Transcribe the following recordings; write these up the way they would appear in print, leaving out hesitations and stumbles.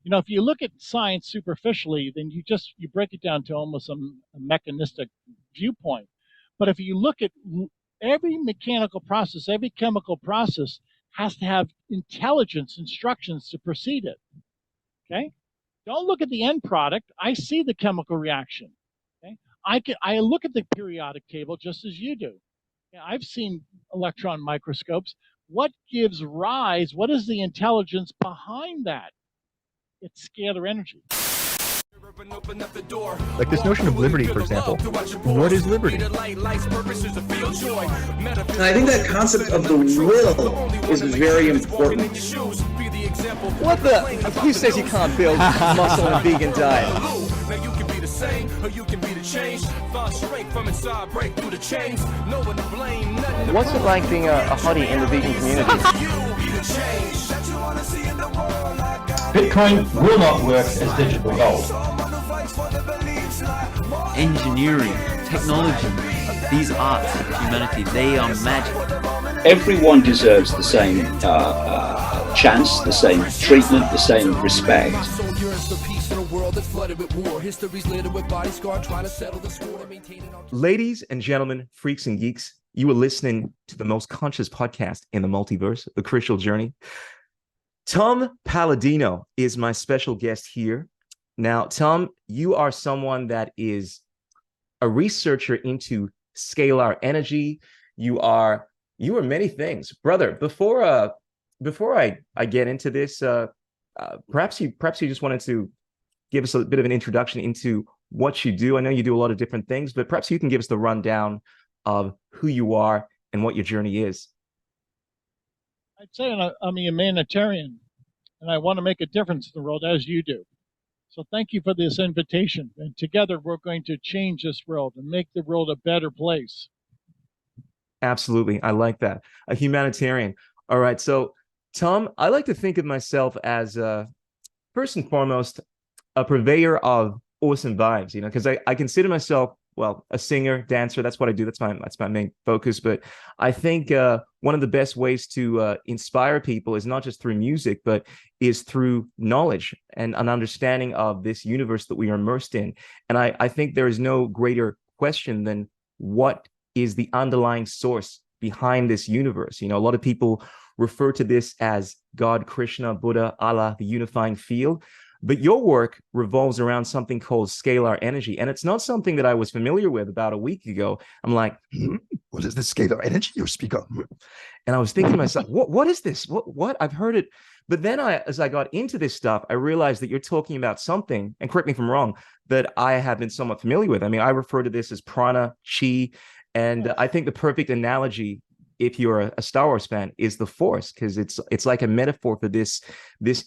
If you look at science superficially, then you break it down to almost a mechanistic viewpoint. But if you look at every mechanical process, every chemical process has to have intelligence, instructions to proceed it. Okay? Don't look at the end product. I see the chemical reaction. Okay? I look at the periodic table just as you do. I've seen electron microscopes. What gives rise? What is the intelligence behind that? It's scalar energy. Like this notion of liberty, for example. What is liberty? And I think that concept of the will is very important. What the? Who says you can't build muscle on a vegan diet? What's it like being a hottie in the vegan community? Bitcoin will not work as digital gold. Engineering, technology, these arts of humanity, they are magic. Everyone deserves the same chance, the same treatment, the same respect. Ladies and gentlemen, freaks and geeks, you are listening to the most conscious podcast in the multiverse, The Crucial Journey. Tom Paladino is my special guest here. Now, Tom, you are someone that is a researcher into scalar energy. You are many things, brother. Before I get into this, perhaps you just wanted to give us a bit of an introduction into what you do. I know you do a lot of different things, but perhaps you can give us the rundown of who you are and what your journey is. I'd say I'm a humanitarian, and I want to make a difference in the world as you do. So thank you for this invitation. And together we're going to change this world and make the world a better place. Absolutely. I like that. A humanitarian. All right. So, Tom, I like to think of myself as, first and foremost, a purveyor of awesome vibes, because I consider myself, well, a singer, dancer. That's what I do. That's my main focus. But I think one of the best ways to inspire people is not just through music, but is through knowledge and an understanding of this universe that we are immersed in. And I think there is no greater question than what is the underlying source behind this universe. A lot of people refer to this as God, Krishna, Buddha, Allah, the unifying field. But your work revolves around something called scalar energy. And it's not something that I was familiar with about a week ago. I'm like, what is the scalar energy you speak of? And I was thinking to myself, what is this? What? I've heard it. But then as I got into this stuff, I realized that you're talking about something, and correct me if I'm wrong, that I have been somewhat familiar with. I mean, I refer to this as prana, chi, and I think the perfect analogy, if you're a Star Wars fan, is the Force, because it's like a metaphor for this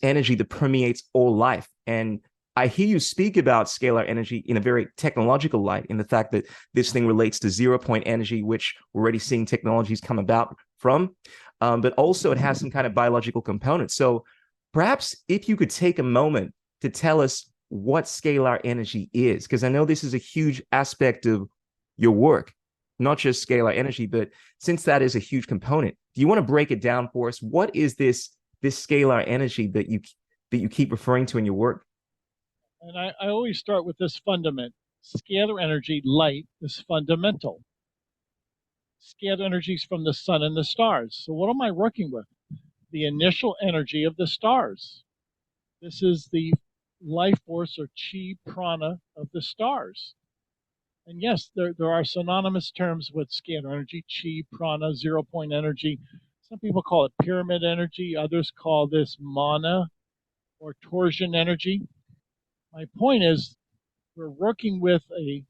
energy that permeates all life. And I hear you speak about scalar energy in a very technological light, in the fact that this thing relates to 0-point energy, which we're already seeing technologies come about from, but also it has some kind of biological component. So perhaps if you could take a moment to tell us what scalar energy is, because I know this is a huge aspect of your work. Not just scalar energy, but since that is a huge component, do you want to break it down for us? What is this scalar energy that you keep referring to in your work? And I always start with this fundament. Scalar energy, light, is fundamental. Scalar energy is from the sun and the stars. So what am I working with? The initial energy of the stars. This is the life force or chi prana of the stars. And yes, there are synonymous terms with scalar energy, chi, prana, 0-point energy. Some people call it pyramid energy. Others call this mana or torsion energy. My point is we're working with the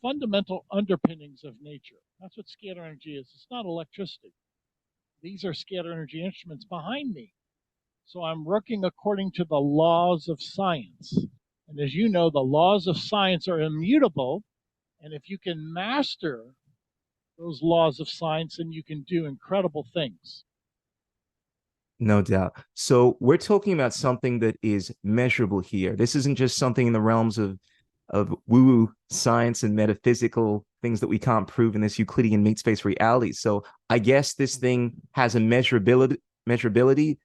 fundamental underpinnings of nature. That's what scalar energy is. It's not electricity. These are scalar energy instruments behind me. So I'm working according to the laws of science. And as you know, the laws of science are immutable. And if you can master those laws of science, then you can do incredible things. No doubt. So we're talking about something that is measurable here. This isn't just something in the realms of woo-woo science and metaphysical things that we can't prove in this Euclidean meat space reality. So I guess this thing has a measurability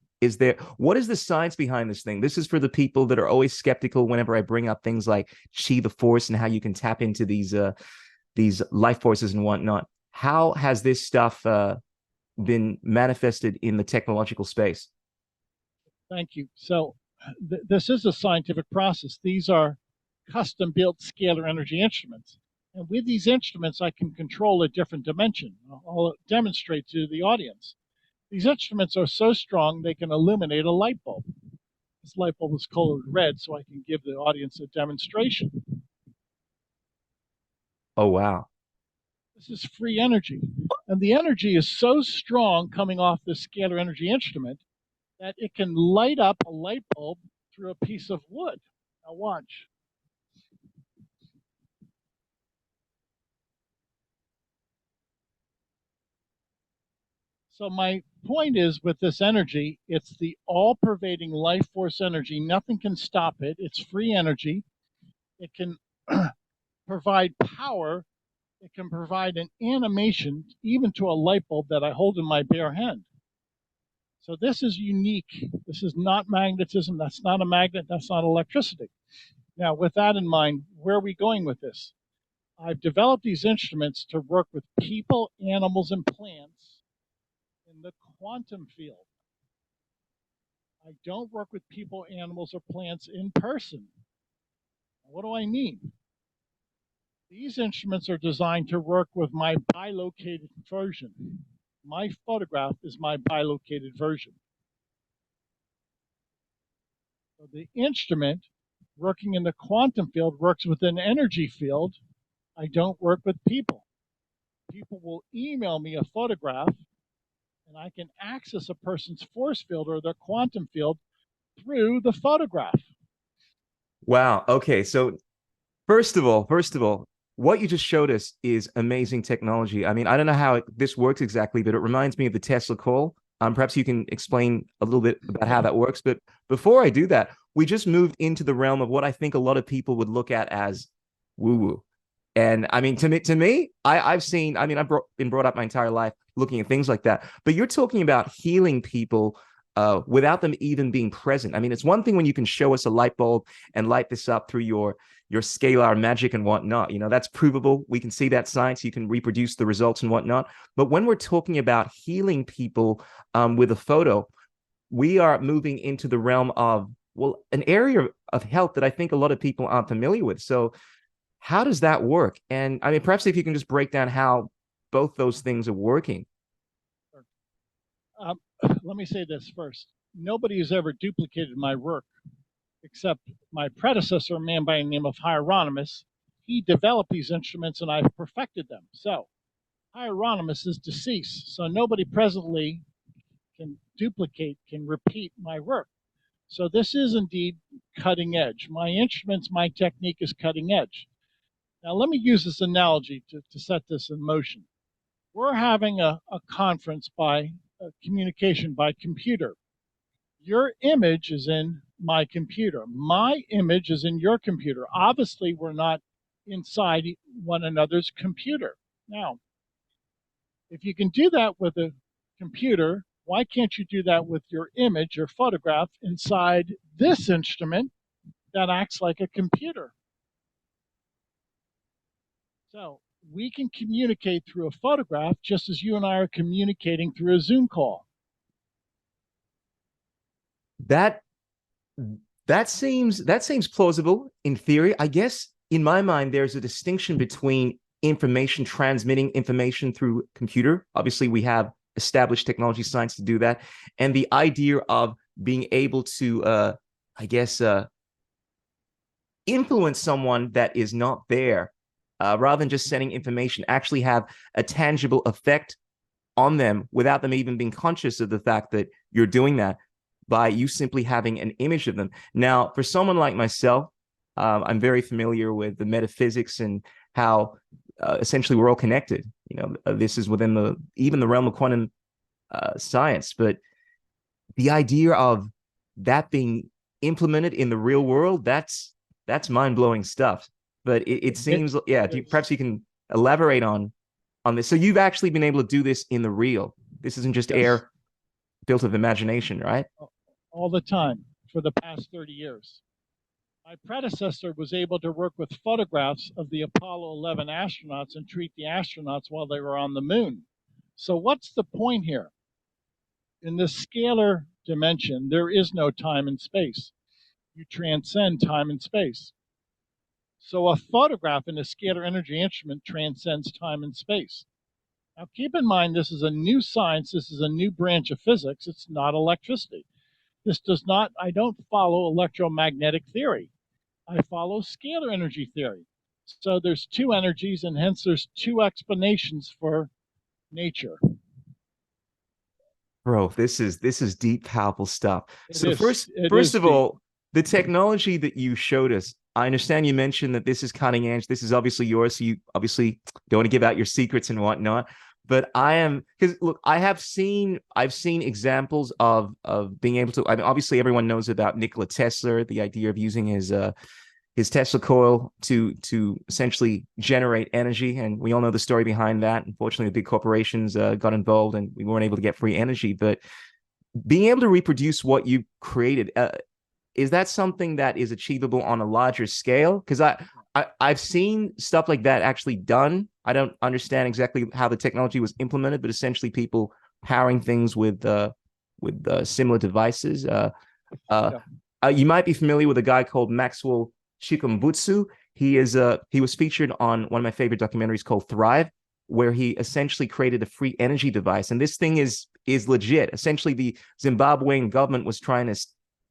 What is the science behind this thing? This is for the people that are always skeptical whenever I bring up things like chi, the force, and how you can tap into these life forces and whatnot. How has this stuff been manifested in the technological space? Thank you. So this is a scientific process. These are custom-built scalar energy instruments. And with these instruments, I can control a different dimension. I'll demonstrate to the audience. These instruments are so strong, they can illuminate a light bulb. This light bulb is colored red, so I can give the audience a demonstration. Oh, wow. This is free energy. And the energy is so strong coming off this scalar energy instrument that it can light up a light bulb through a piece of wood. Now watch. So my point is, with this energy, it's the all-pervading life force energy. Nothing can stop it. It's free energy. It can provide power. It can provide an animation, even to a light bulb that I hold in my bare hand. So this is unique. This is not magnetism. That's not a magnet. That's not electricity. Now, with that in mind, where are we going with this? I've developed these instruments to work with people, animals, and plants in the quantum field. I don't work with people, animals, or plants in person. What do I mean? These instruments are designed to work with my bilocated version. My photograph is my bilocated version. So the instrument working in the quantum field works with an energy field. I don't work with people. People will email me a photograph, and I can access a person's force field or their quantum field through the photograph. Wow. Okay. So first of all, what you just showed us is amazing technology. I mean, I don't know how this works exactly, but it reminds me of the Tesla coil. Perhaps you can explain a little bit about how that works. But before I do that, we just moved into the realm of what I think a lot of people would look at as woo-woo. And I mean, to me, I've been brought up my entire life looking at things like that. But you're talking about healing people without them even being present. I mean, it's one thing when you can show us a light bulb and light this up through your scalar magic and whatnot. You know, that's provable. We can see that science. You can reproduce the results and whatnot. But when we're talking about healing people with a photo, we are moving into the realm of, well, an area of health that I think a lot of people aren't familiar with. So how does that work? And I mean, perhaps if you can just break down how both those things are working. Let me say this first. Nobody has ever duplicated my work except my predecessor, a man by the name of Hieronymus. He developed these instruments and I've perfected them. So Hieronymus is deceased, so nobody presently can repeat my work. So this is indeed cutting edge. My instruments, my technique is cutting edge. Now let me use this analogy to set this in motion. We're having a conference by communication by computer. Your image is in my computer. My image is in your computer. Obviously, we're not inside one another's computer. Now, if you can do that with a computer, why can't you do that with your image or photograph inside this instrument that acts like a computer? So we can communicate through a photograph just as you and I are communicating through a Zoom call. That seems plausible in theory. I guess in my mind, there's a distinction between information, transmitting information through computer. Obviously, we have established technology science to do that. And the idea of being able to, influence someone that is not there, rather than just sending information, actually have a tangible effect on them without them even being conscious of the fact that you're doing that, by you simply having an image of them. Now, for someone like myself, I'm very familiar with the metaphysics and how essentially we're all connected. You know, this is within even the realm of quantum science. But the idea of that being implemented in the real world, that's mind-blowing stuff. But it seems, perhaps you can elaborate on this. So you've actually been able to do this in the real. This isn't just air built of imagination, right? all the time for the past 30 years. My predecessor was able to work with photographs of the Apollo 11 astronauts and treat the astronauts while they were on the moon. So what's the point here? In the scalar dimension, there is no time and space. You transcend time and space. So a photograph in a scalar energy instrument transcends time and space. Now keep in mind, this is a new science. This is a new branch of physics. It's not electricity. This does not, I don't follow electromagnetic theory. I follow scalar energy theory. So there's two energies, and hence there's two explanations for nature. Bro, this is deep, powerful stuff. So It first of all, the technology that you showed us, I understand you mentioned that this is cutting edge. This is obviously yours, so you obviously don't want to give out your secrets and whatnot. But because look, I've seen examples of being able to. I mean, obviously everyone knows about Nikola Tesla, the idea of using his Tesla coil to essentially generate energy, and we all know the story behind that. Unfortunately, the big corporations got involved, and we weren't able to get free energy. But being able to reproduce what you created, is that something that is achievable on a larger scale? Because I've seen stuff like that actually done. I don't understand exactly how the technology was implemented, but essentially people powering things with similar devices. You might be familiar with a guy called Maxwell Chikumbutsu. He was featured on one of my favorite documentaries called Thrive, where he essentially created a free energy device. And this thing is legit. Essentially, the Zimbabwean government was trying to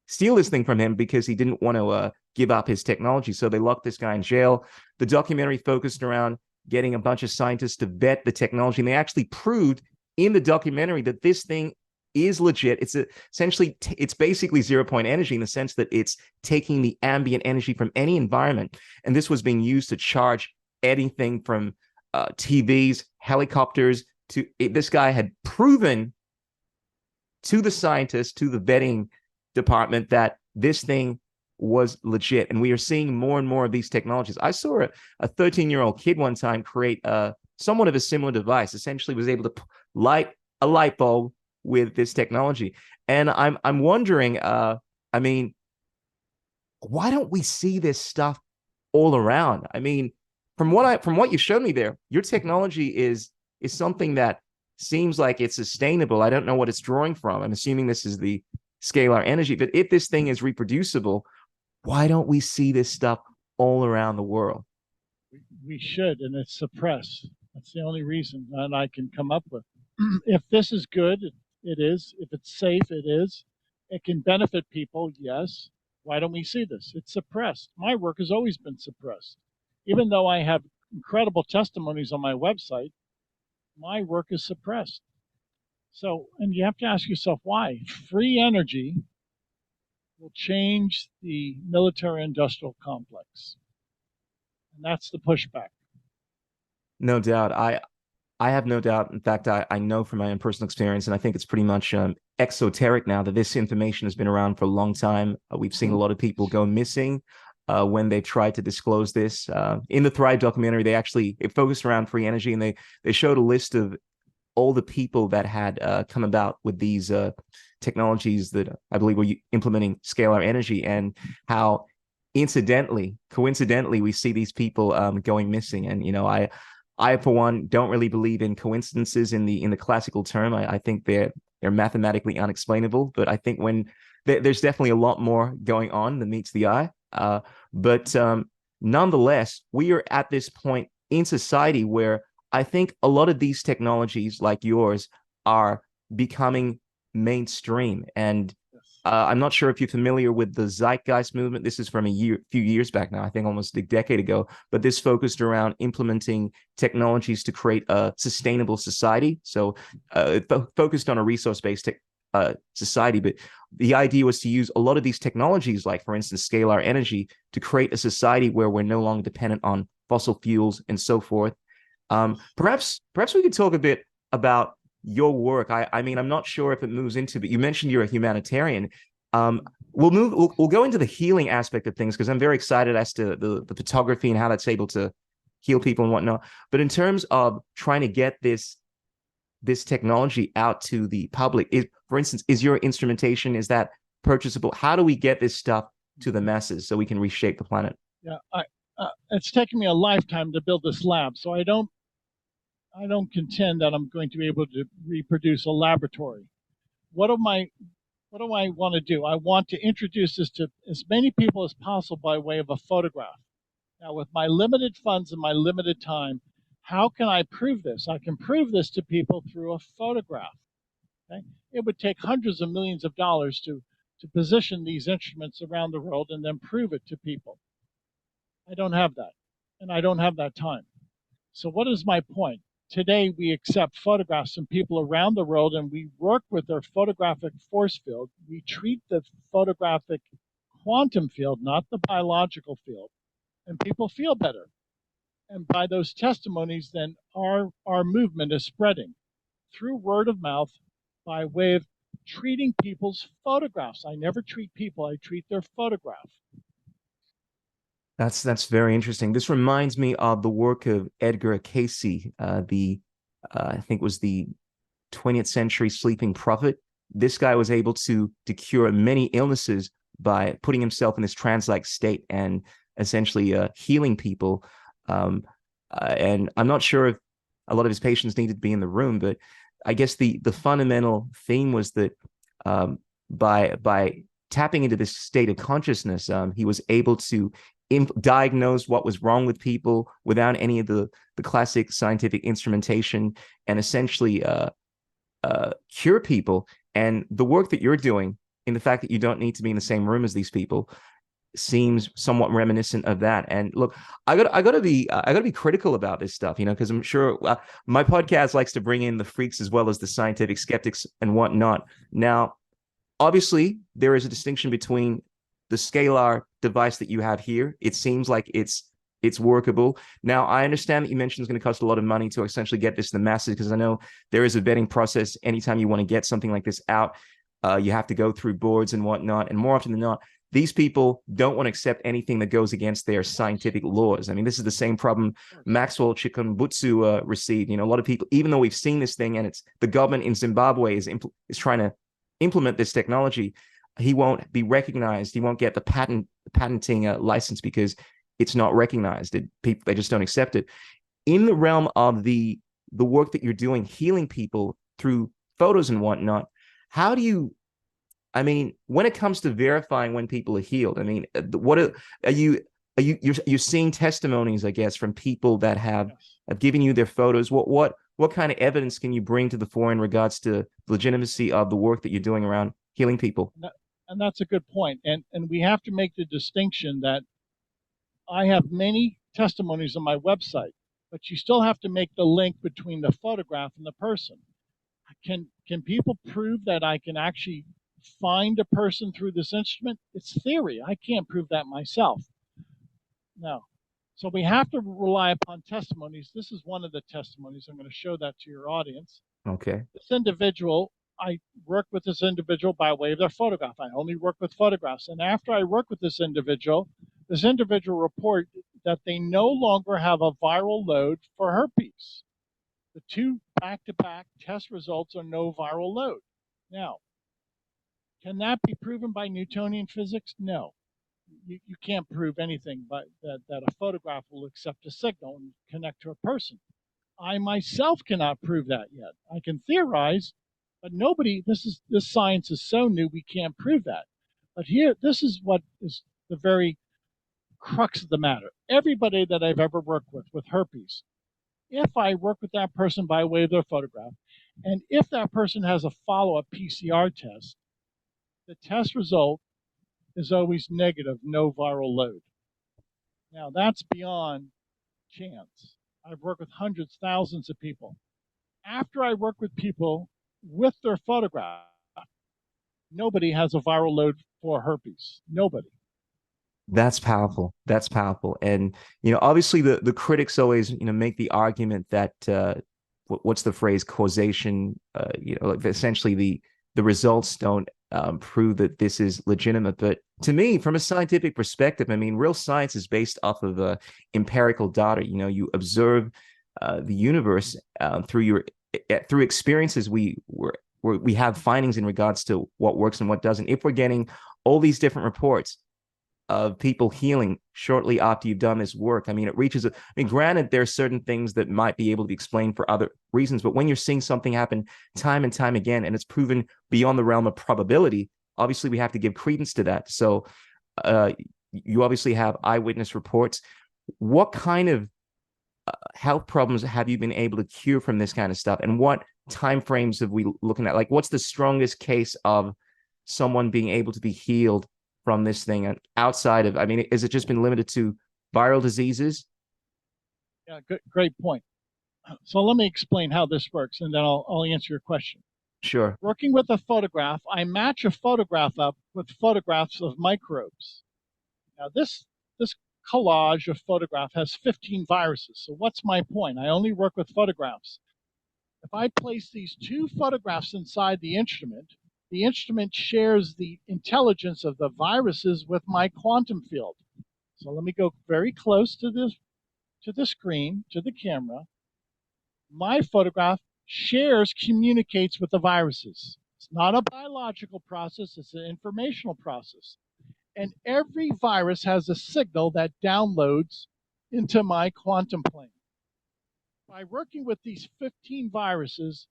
steal this thing from him because he didn't want to give up his technology. So they locked this guy in jail. The documentary focused around getting a bunch of scientists to vet the technology. And they actually proved in the documentary that this thing is legit. It's basically 0 point energy in the sense that it's taking the ambient energy from any environment. And this was being used to charge anything from TVs, helicopters, to this guy had proven to the scientists, to the vetting department, that this thing was legit. And we are seeing more and more of these technologies. I saw a 13-year-old kid one time create somewhat of a similar device, essentially was able to light a light bulb with this technology. And I'm wondering, I mean, why don't we see this stuff all around? I mean, from what you showed me there, your technology is something that seems like it's sustainable. I don't know what it's drawing from. I'm assuming this is the scalar energy, but if this thing is reproducible, why don't we see this stuff all around the world? We should, and it's suppressed. That's the only reason that I can come up with. If this is good, it is. If it's safe, it is. It can benefit people, yes. Why don't we see this? It's suppressed. My work has always been suppressed. Even though I have incredible testimonies on my website, my work is suppressed. So, and you have to ask yourself why. Free energy will change the military-industrial complex. And that's the pushback. No doubt. I have no doubt. In fact, I know from my own personal experience, and I think it's pretty much exoteric now, that this information has been around for a long time. We've seen a lot of people go missing when they tried to disclose this. In the Thrive documentary, it focused around free energy, and they showed a list of all the people that had come about with these technologies that I believe were implementing scalar energy, and how coincidentally, we see these people going missing. And, you know, I for one don't really believe in coincidences in the classical term. I think they're mathematically unexplainable, but I think when there's definitely a lot more going on than meets the eye. But nonetheless, we are at this point in society where I think a lot of these technologies like yours are becoming mainstream. And I'm not sure if you're familiar with the Zeitgeist movement. This is from few years back now, I think almost a decade ago, but this focused around implementing technologies to create a sustainable society. So it focused on a resource-based society, but the idea was to use a lot of these technologies, like for instance, scalar energy, to create a society where we're no longer dependent on fossil fuels and so forth. Perhaps we could talk a bit about your work. I mean, I'm not sure if it moves into, but you mentioned you're a humanitarian. We'll go into the healing aspect of things, because I'm very excited as to the photography and how that's able to heal people and whatnot. But in terms of trying to get this technology out to the public, for instance, is your instrumentation, is that purchasable? How do we get this stuff to the masses so we can reshape the planet? Yeah, it's taken me a lifetime to build this lab, so I don't contend that I'm going to be able to reproduce a laboratory. What do I want to do? I want to introduce this to as many people as possible by way of a photograph. Now, with my limited funds and my limited time, how can I prove this? I can prove this to people through a photograph. Okay? It would take hundreds of millions of dollars to position these instruments around the world and then prove it to people. I don't have that, and I don't have that time. So what is my point? Today, we accept photographs from people around the world, and we work with their photographic force field. We treat the photographic quantum field, not the biological field, and people feel better. And by those testimonies, then our movement is spreading through word of mouth by way of treating people's photographs. I never treat people, I treat their photograph. That's very interesting. This reminds me of the work of Edgar Cayce, I think it was the 20th century sleeping prophet. This guy was able to cure many illnesses by putting himself in this trance-like state and essentially healing people. And I'm not sure if a lot of his patients needed to be in the room, but I guess the fundamental theme was that by tapping into this state of consciousness, he was able to diagnose what was wrong with people without any of the classic scientific instrumentation, and essentially cure people. And the work that you're doing, in the fact that you don't need to be in the same room as these people, seems somewhat reminiscent of that. And look, I gotta be critical about this stuff, because I'm sure my podcast likes to bring in the freaks as well as the scientific skeptics and whatnot. Now, obviously, there is a distinction between the Scalar device that you have here. It seems like it's workable. Now, I understand that you mentioned it's going to cost a lot of money to essentially get this to the masses, because I know there is a vetting process. Anytime you want to get something like this out, you have to go through boards and whatnot. And more often than not, these people don't want to accept anything that goes against their scientific laws. I mean, this is the same problem Maxwell Chikumbutsu received. A lot of people, even though we've seen this thing and it's the government in Zimbabwe is trying to implement this technology, he won't be recognized. He won't get the patenting license because it's not recognized. They just don't accept it. In the realm of the work that you're doing, healing people through photos and whatnot, how do you, when it comes to verifying when people are healed, what you're seeing testimonies, I guess, from people that have given you their photos. What kind of evidence can you bring to the fore in regards to the legitimacy of the work that you're doing around healing people? And that's a good point. And we have to make the distinction that I have many testimonies on my website, but you still have to make the link between the photograph and the person. Can people prove that I can actually find a person through this instrument? It's theory. I can't prove that myself. No. So we have to rely upon testimonies. This is one of the testimonies. I'm going to show that to your audience. Okay. This individual, I work with this individual by way of their photograph. I only work with photographs. And after I work with this individual reported that they no longer have a viral load for herpes. The two back-to-back test results are no viral load. Now, can that be proven by Newtonian physics? No. You can't prove anything but that a photograph will accept a signal and connect to a person. I myself cannot prove that yet. I can theorize, but this science is so new, we can't prove that. But here, this is what is the very crux of the matter. Everybody that I've ever worked with herpes, if I work with that person by way of their photograph, and if that person has a follow-up PCR test, the test result is always negative, no viral load. Now, that's beyond chance. I've worked with hundreds, thousands of people. After I work with people with their photograph, nobody has a viral load for herpes. Nobody. That's powerful. That's powerful. And, obviously the critics always, make the argument that, what's the phrase, causation, essentially the results don't prove that this is legitimate. But to me, from a scientific perspective, real science is based off of empirical data. You observe the universe through experiences we were we have findings in regards to what works and what doesn't. If we're getting all these different reports of people healing shortly after you've done this work, I mean, it reaches, granted, there are certain things that might be able to be explained for other reasons, but when you're seeing something happen time and time again, and it's proven beyond the realm of probability, obviously we have to give credence to that. So you obviously have eyewitness reports. What kind of health problems have you been able to cure from this kind of stuff? And what time frames have we looking at? Like, what's the strongest case of someone being able to be healed from this thing? And outside of, I mean, has it just been limited to viral diseases? Yeah, great point. So let me explain how this works, and then I'll answer your question. Sure. Working with a photograph, I match a photograph up with photographs of microbes. Now, this collage of photograph has 15 viruses. So what's my point? I only work with photographs. If I place these two photographs inside the instrument shares the intelligence of the viruses with my quantum field. So let me go very close to the screen, to the camera. My photograph communicates with the viruses. It's not a biological process, it's an informational process. And every virus has a signal that downloads into my quantum plane. By working with these 15 viruses,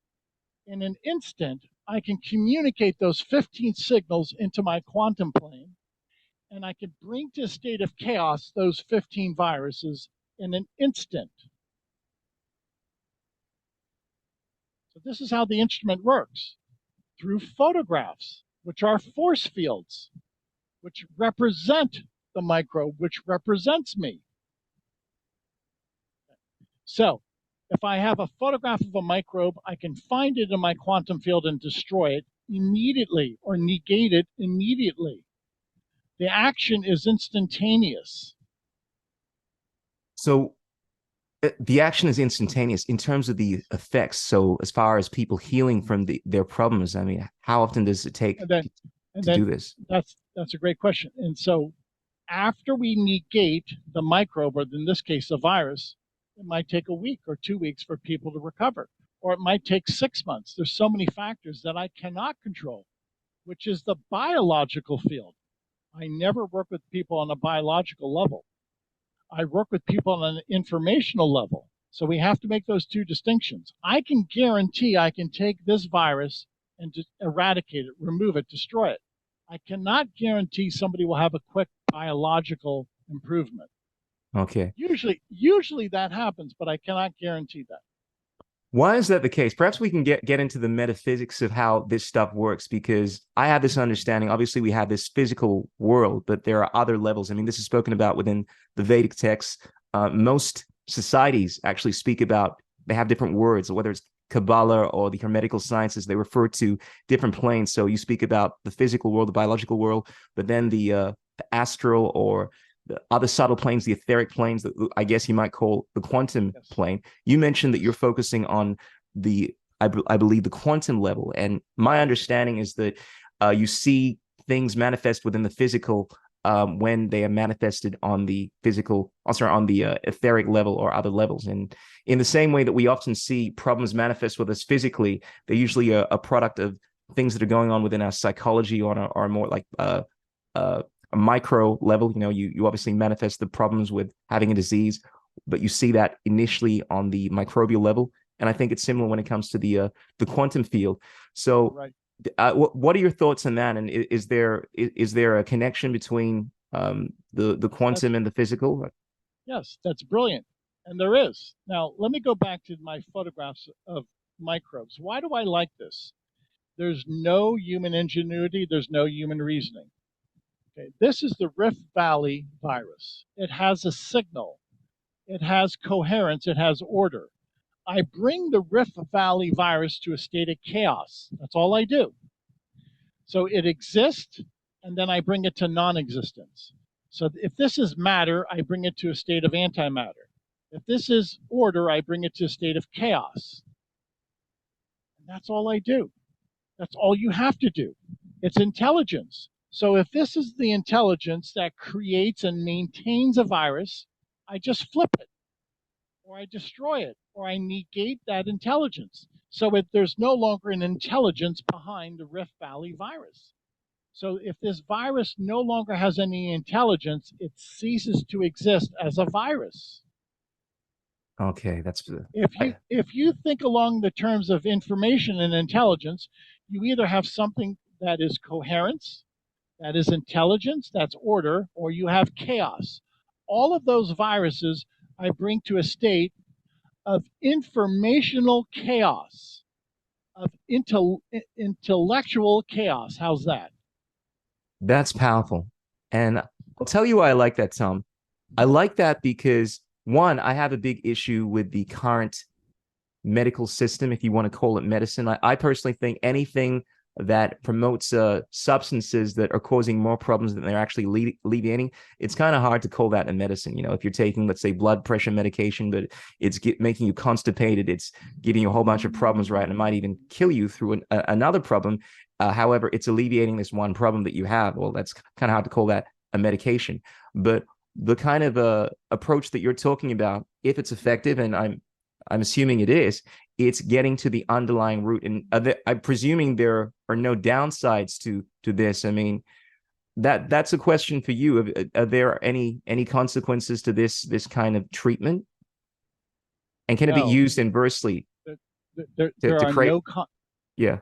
in an instant, I can communicate those 15 signals into my quantum plane, and I can bring to a state of chaos those 15 viruses in an instant. So this is how the instrument works, through photographs, which are force fields, which represent the microbe, which represents me. So if I have a photograph of a microbe, I can find it in my quantum field and destroy it immediately or negate it immediately. The action is instantaneous. So the action is instantaneous in terms of the effects. So as far as people healing from their problems, I mean, how often does it take to do this? That's a great question. And so after we negate the microbe, or in this case, the virus, it might take a week or 2 weeks for people to recover, or it might take 6 months. There's so many factors that I cannot control, which is the biological field. I never work with people on a biological level. I work with people on an informational level. So we have to make those two distinctions. I can guarantee I can take this virus and just eradicate it, remove it, destroy it. I cannot guarantee somebody will have a quick biological improvement. Okay. Usually that happens, but I cannot guarantee that. Why is that the case? Perhaps we can get into the metaphysics of how this stuff works, because I have this understanding. Obviously, we have this physical world, but there are other levels. I mean, this is spoken about within the Vedic texts. Most societies actually speak about, they have different words, whether it's Kabbalah or the Hermetical sciences, they refer to different planes. So you speak about the physical world, the biological world, but then the astral or the other subtle planes, the etheric planes, that I guess you might call the quantum plane. You mentioned that you're focusing on I believe, the quantum level. And my understanding is that you see things manifest within the physical when they are manifested on the etheric level or other levels. And in the same way that we often see problems manifest with us physically, they're usually a product of things that are going on within our psychology or more like a micro level. You know, you obviously manifest the problems with having a disease, but you see that initially on the microbial level. And I think it's similar when it comes to the quantum field. So right. What are your thoughts on that? And is there a connection between the quantum and the physical? Yes, that's brilliant. And there is. Now, let me go back to my photographs of microbes. Why do I like this? There's no human ingenuity. There's no human reasoning. Okay, this is the Rift Valley virus. It has a signal. It has coherence. It has order. I bring the Rift Valley virus to a state of chaos. That's all I do. So it exists, and then I bring it to non-existence. So if this is matter, I bring it to a state of antimatter. If this is order, I bring it to a state of chaos. And that's all I do. That's all you have to do. It's intelligence. So if this is the intelligence that creates and maintains a virus, I just flip it, or I destroy it, or I negate that intelligence. So there's no longer an intelligence behind the Rift Valley virus. So if this virus no longer has any intelligence, it ceases to exist as a virus. Okay, that's If you think along the terms of information and intelligence, you either have something that is coherence, that is intelligence, that's order, or you have chaos. All of those viruses I bring to a state of informational chaos, of intellectual chaos. How's that? That's powerful. And I'll tell you why I like that, Tom. I like that because, one, I have a big issue with the current medical system, if you want to call it medicine. I personally think anything that promotes substances that are causing more problems than they're actually alleviating, it's kind of hard to call that a medicine. You know, if you're taking, let's say, blood pressure medication, but it's making you constipated, it's giving you a whole bunch of problems, right? And it might even kill you through another problem. However, it's alleviating this one problem that you have. Well, that's kind of hard to call that a medication. But the kind of approach that you're talking about, if it's effective, and I'm assuming it is, it's getting to the underlying root. And I'm presuming there are no downsides to this. I mean, that's a question for you. Are there any consequences to this kind of treatment? And can it be used inversely? There are create... no. Yeah.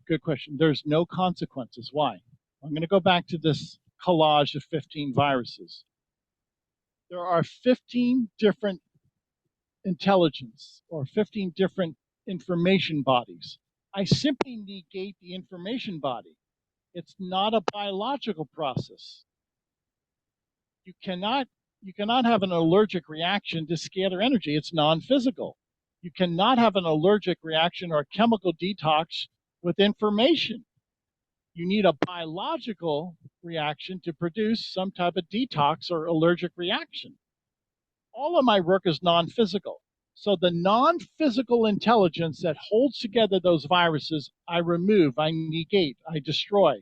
Good question. There's no consequences. Why? I'm going to go back to this collage of 15 viruses. There are 15 different intelligence or 15 different information bodies. I simply negate the information body. It's not a biological process. You cannot have an allergic reaction to scalar energy. It's non-physical. You cannot have an allergic reaction or chemical detox with information. You need a biological reaction to produce some type of detox or allergic reaction. All of my work is non-physical. So the non-physical intelligence that holds together those viruses, I remove, I negate, I destroy.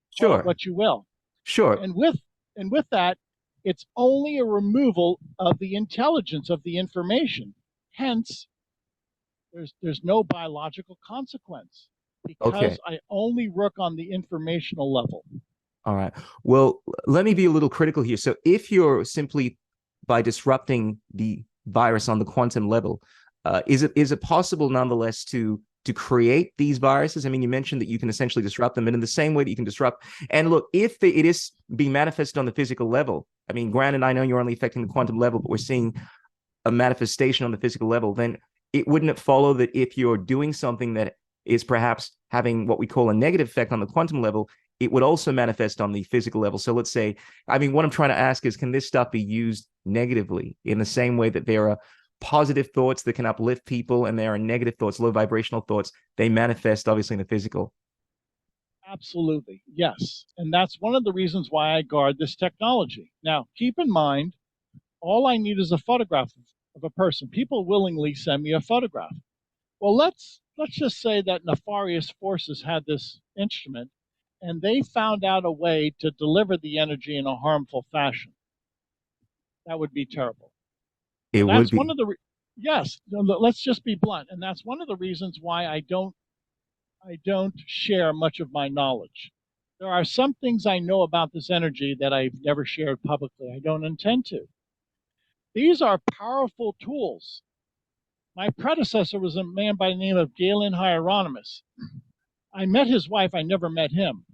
Sure. What you will. Sure. And with that, it's only a removal of the intelligence of the information. Hence, there's no biological consequence because I only work on the informational level. All right. Well, let me be a little critical here. So if you're simply by disrupting the virus on the quantum level, is it possible nonetheless to create these viruses? I mean, you mentioned that you can essentially disrupt them, and in the same way that you can disrupt. And look, if it is being manifested on the physical level, I mean, granted, I know you're only affecting the quantum level, but we're seeing a manifestation on the physical level, then wouldn't it follow that if you're doing something that is perhaps having what we call a negative effect on the quantum level, it would also manifest on the physical level? So let's say, I mean, what I'm trying to ask is, can this stuff be used negatively in the same way that there are positive thoughts that can uplift people and there are negative thoughts, low vibrational thoughts, they manifest obviously in the physical? Absolutely, yes. And that's one of the reasons why I guard this technology. Now, keep in mind, all I need is a photograph of a person. People willingly send me a photograph. Well, let's just say that nefarious forces had this instrument and they found out a way to deliver the energy in a harmful fashion. That would be terrible. It would be. One of the yes. Let's just be blunt, and that's one of the reasons why I don't share much of my knowledge. There are some things I know about this energy that I've never shared publicly. I don't intend to. These are powerful tools. My predecessor was a man by the name of Galen Hieronymus. I met his wife. I never met him.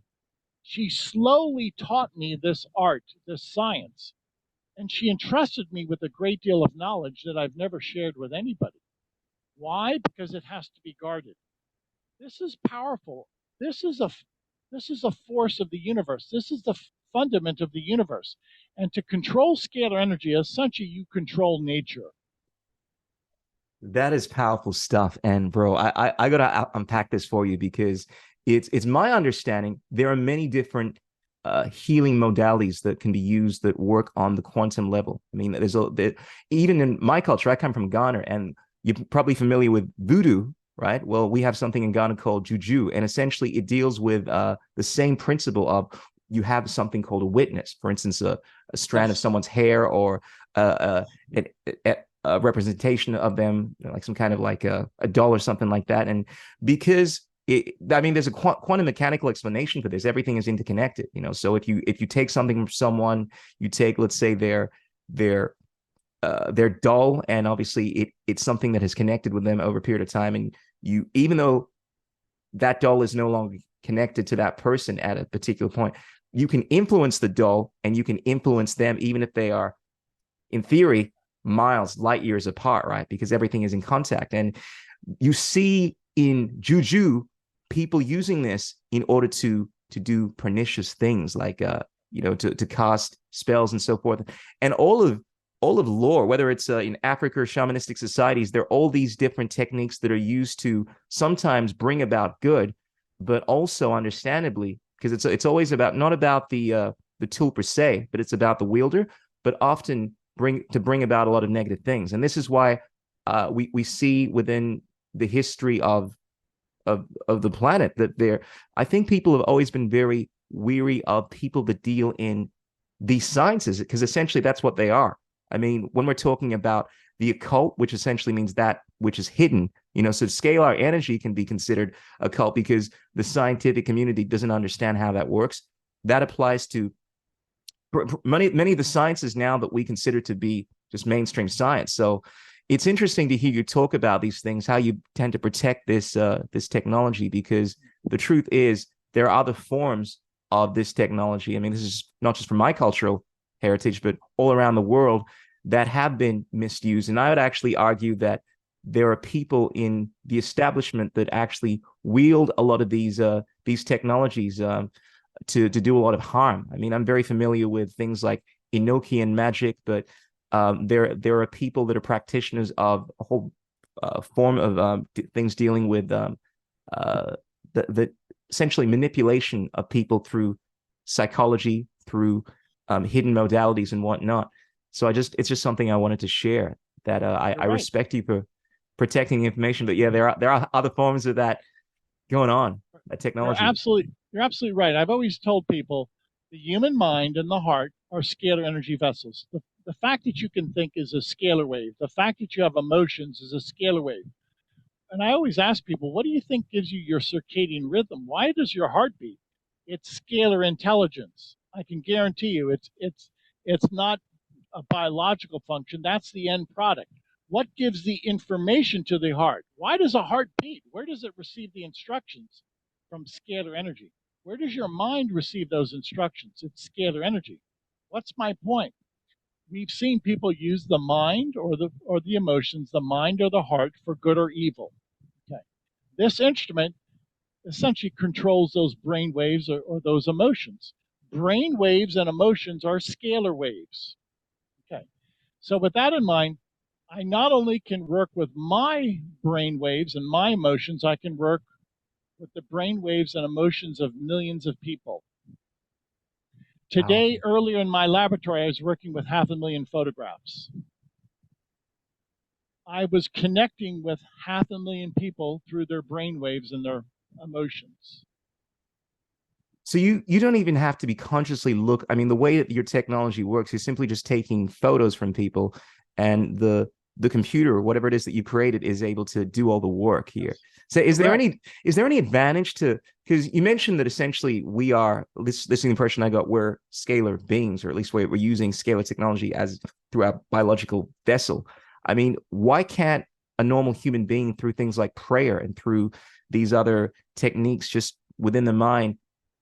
She slowly taught me this art, this science. And she entrusted me with a great deal of knowledge that I've never shared with anybody. Why? Because it has to be guarded. This is powerful. This is a force of the universe. This is the fundament of the universe. And to control scalar energy, essentially you control nature. That is powerful stuff. And bro, I gotta unpack this for you, because it's my understanding there are many different healing modalities that can be used that work on the quantum level. I mean, even in my culture, I come from Ghana, and you're probably familiar with voodoo, right? Well, we have something in Ghana called juju, and essentially it deals with the same principle of you have something called a witness, for instance, a strand of someone's hair or representation of them, like some kind of like a doll or something like that. And because there's a quantum mechanical explanation for this. Everything is interconnected, So if you take something from someone, you take, let's say, their doll, and obviously it's something that has connected with them over a period of time, and even though that doll is no longer connected to that person at a particular point, you can influence the doll and you can influence them, even if they are, in theory, light years apart, right? Because everything is in contact. And you see in juju people using this in order to do pernicious things, like to cast spells and so forth. And all of lore, whether it's in Africa or shamanistic societies, there are all these different techniques that are used to sometimes bring about good, but also, understandably, because it's always not about the tool per se, but it's about the wielder, but often bring about a lot of negative things. And this is why we see within the history of the planet that I think people have always been very weary of people that deal in these sciences, because essentially that's what they are. I mean, when we're talking about the occult, which essentially means that which is hidden, so scalar energy can be considered occult because the scientific community doesn't understand how that works. That applies to many of the sciences now that we consider to be just mainstream science. So it's interesting to hear you talk about these things, how you tend to protect this technology, because the truth is there are other forms of this technology. I mean, this is not just from my cultural heritage, but all around the world that have been misused. And I would actually argue that there are people in the establishment that actually wield a lot of these technologies to do a lot of harm. I mean, I'm very familiar with things like Enochian magic, but there are people that are practitioners of a whole form of things dealing with the essentially manipulation of people through psychology, through hidden modalities and whatnot. So it's just something I wanted to share, that I respect you for protecting information. But yeah, there are other forms of that going on, that technology. You're absolutely right. I've always told people the human mind and the heart are scalar energy vessels. The fact that you can think is a scalar wave. The fact that you have emotions is a scalar wave. And I always ask people, what do you think gives you your circadian rhythm? Why does your heart beat? It's scalar intelligence. I can guarantee you it's not a biological function. That's the end product. What gives the information to the heart? Why does a heart beat? Where does it receive the instructions? From scalar energy. Where does your mind receive those instructions? It's scalar energy. What's my point? We've seen people use the mind or the emotions, the mind or the heart, for good or evil. Okay. This instrument essentially controls those brain waves or those emotions. Brain waves and emotions are scalar waves. Okay. So with that in mind, I not only can work with my brain waves and my emotions, I can work with the brain waves and emotions of millions of people. Today, earlier in my laboratory, I was working with 500,000 photographs. I was connecting with 500,000 people through their brain waves and their emotions. So you don't even have to be consciously I mean, the way that your technology works is simply just taking photos from people, and the computer, or whatever it is that you created, is able to do all the work here. So is there any advantage to, because you mentioned that essentially we are, this is the impression I got, we're scalar beings, or at least we're using scalar technology as through our biological vessel. I mean, why can't a normal human being, through things like prayer and through these other techniques just within the mind,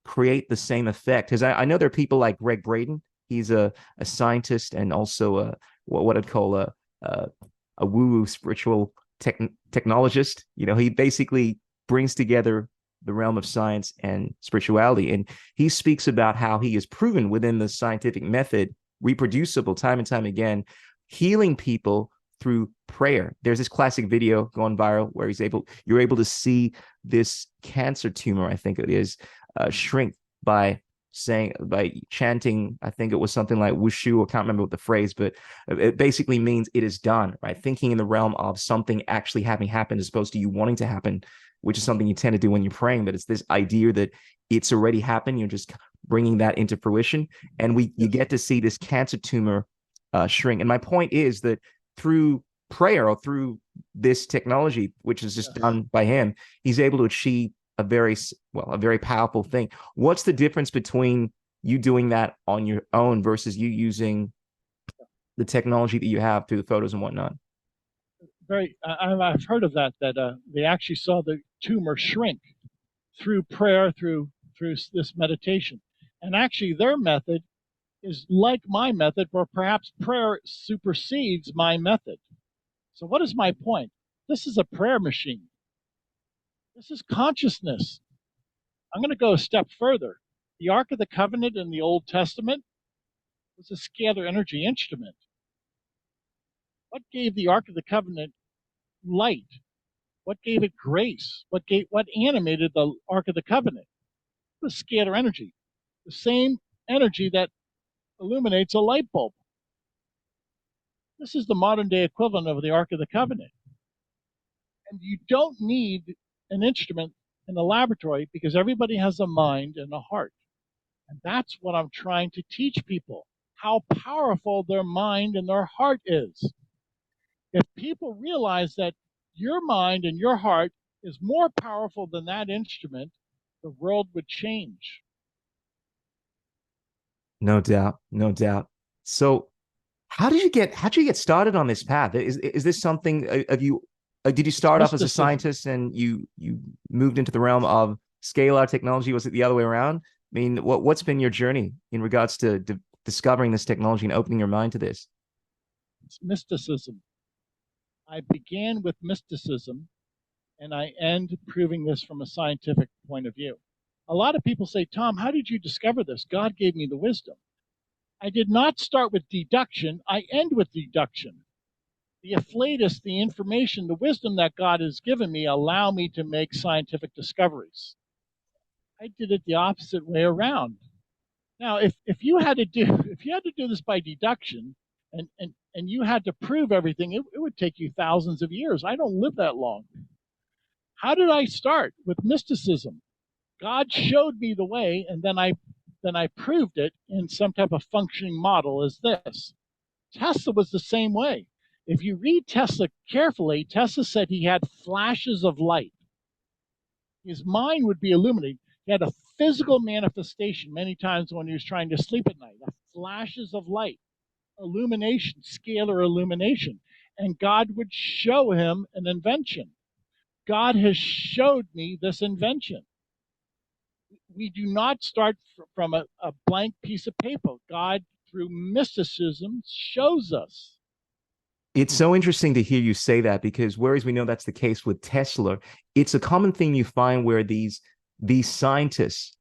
create the same effect? Because I know there are people like Greg Braden. He's a scientist and also what I'd call a woo-woo spiritual technologist. He basically brings together the realm of science and spirituality, and he speaks about how he has proven within the scientific method, reproducible time and time again, healing people through prayer. There's this classic video going viral where you're able to see this cancer tumor, I think it is, shrink by chanting, I think it was something like wushu, I can't remember what the phrase, but it basically means it is done, right? Thinking in the realm of something actually having happened as opposed to you wanting to happen, which is something you tend to do when you're praying, but it's this idea that it's already happened, you're just bringing that into fruition, and you get to see this cancer tumor shrink. And my point is that through prayer or through this technology, which is just done by him, he's able to achieve a very powerful thing. What's the difference between you doing that on your own versus you using the technology that you have through the photos and whatnot? I've heard of that they actually saw the tumor shrink through prayer, through this meditation. And actually their method is like my method, or perhaps prayer supersedes my method. So what is my point? This is a prayer machine. This is consciousness. I'm going to go a step further. The Ark of the Covenant in the Old Testament was a scalar energy instrument. What gave the Ark of the Covenant light? What gave it grace? What animated the Ark of the Covenant? It was scalar energy. The same energy that illuminates a light bulb. This is the modern day equivalent of the Ark of the Covenant. And you don't need an instrument in the laboratory because everybody has a mind and a heart. And that's what I'm trying to teach people, how powerful their mind and their heart is. If people realize that your mind and your heart is more powerful than that instrument, the world would change. No doubt, no doubt. So how'd you get started on this path? Is this something did you start off as a scientist and you moved into the realm of scalar technology? Was it the other way around? I mean, what's been your journey in regards to discovering this technology and opening your mind to this? It's mysticism. I began with mysticism, and I end proving this from a scientific point of view. A lot of people say, Tom, how did you discover this? God gave me the wisdom. I did not start with deduction. I end with deduction. The afflatus, the information, the wisdom that God has given me allow me to make scientific discoveries. I did it the opposite way around. Now, if you had to do this by deduction and you had to prove everything, it would take you thousands of years. I don't live that long. How did I start? With mysticism. God showed me the way, and then I proved it in some type of functioning model as this. Tesla was the same way. If you read Tesla carefully, Tesla said he had flashes of light. His mind would be illuminated. He had a physical manifestation many times when he was trying to sleep at night, flashes of light, illumination, scalar illumination. And God would show him an invention. God has showed me this invention. We do not start from a blank piece of paper. God, through mysticism, shows us. It's so interesting to hear you say that, because whereas we know that's the case with Tesla, it's a common thing you find where these scientists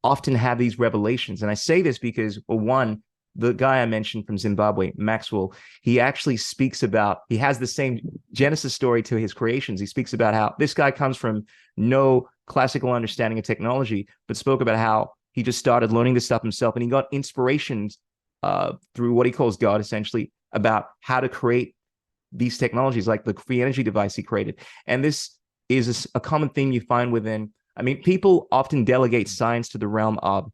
often have these revelations. And I say this because, well, one, the guy I mentioned from Zimbabwe, Maxwell, he actually speaks about, he has the same Genesis story to his creations. He speaks about how this guy comes from no classical understanding of technology, but spoke about how he just started learning this stuff himself, and he got inspirations through what he calls God, essentially, about how to create these technologies, like the free energy device he created. And this is a common theme you find within, I mean, people often delegate science to the realm of,